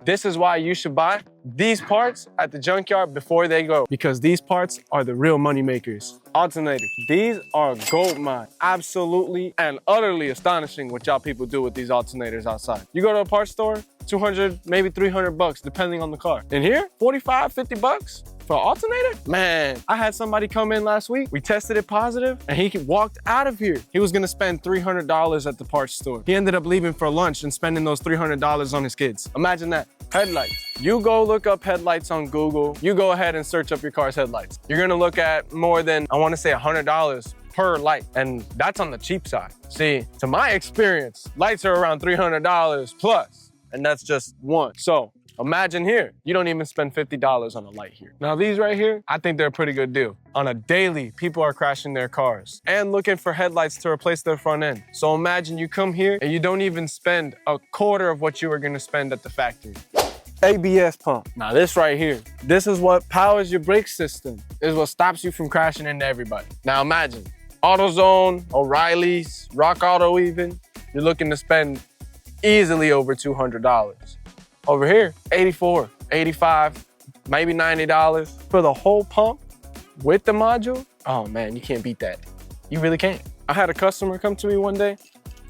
This is why you should buy these parts at the junkyard before they go, because these parts are the real money makers. Alternators. These are gold mine. Absolutely and utterly astonishing what y'all people do with these alternators outside. You go to a parts store, 200, maybe 300 bucks, depending on the car. In here, 45, 50 bucks for an alternator? Man, I had somebody come in last week. We tested it positive and he walked out of here. He was gonna spend $300 at the parts store. He ended up leaving for lunch and spending those $300 on his kids. Imagine that. Headlights. You go look up headlights on Google. You go ahead and search up your car's headlights. You're gonna look at more than, I wanna say $100 per light, and that's on the cheap side. See, to my experience, lights are around $300 plus, and that's just one. So imagine here, you don't even spend $50 on a light here. Now these right here, I think they're a pretty good deal. On a daily, people are crashing their cars and looking for headlights to replace their front end. So imagine you come here and you don't even spend a quarter of what you were gonna spend at the factory. ABS pump. Now this right here, this is what powers your brake system. This is what stops you from crashing into everybody. Now imagine, AutoZone, O'Reilly's, Rock Auto even, you're looking to spend easily over $200. Over here, $84, $85, maybe $90 for the whole pump with the module. Oh man, you can't beat that. You really can't. I had a customer come to me one day.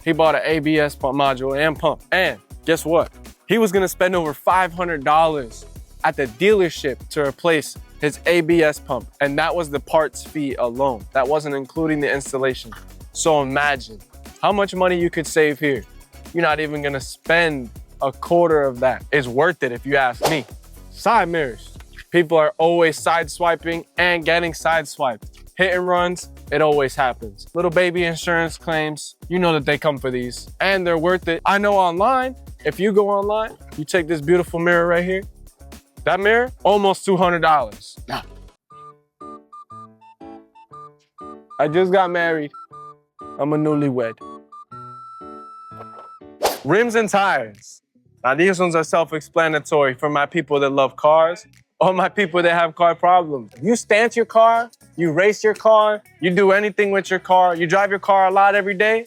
He bought an ABS pump module and pump. And guess what? He was gonna spend over $500 at the dealership to replace his ABS pump. And that was the parts fee alone. That wasn't including the installation. So imagine how much money you could save here. You're not even gonna spend a quarter of that. It's worth it if you ask me. Side mirrors. People are always side swiping and getting side swiped. Hit and runs, it always happens. Little baby insurance claims, you know that they come for these and they're worth it. I know online, if you go online, you take this beautiful mirror right here, that mirror, almost $200. Nah. I just got married. I'm a newlywed. Rims and tires. Now these ones are self-explanatory for my people that love cars or my people that have car problems. You stance your car, you race your car, you do anything with your car, you drive your car a lot every day,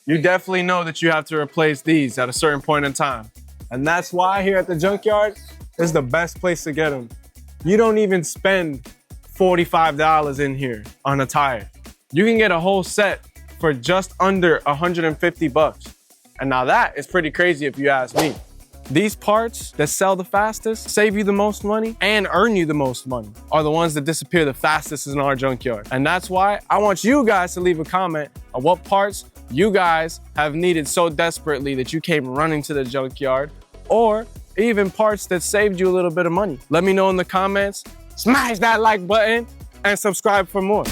you definitely know that you have to replace these at a certain point in time. And that's why here at the junkyard is the best place to get them. You don't even spend $45 in here on a tire. You can get a whole set for just under 150 bucks. And now that is pretty crazy if you ask me. These parts that sell the fastest, save you the most money, and earn you the most money are the ones that disappear the fastest in our junkyard. And that's why I want you guys to leave a comment on what parts you guys have needed so desperately that you came running to the junkyard, or even parts that saved you a little bit of money. Let me know in the comments, smash that like button, and subscribe for more.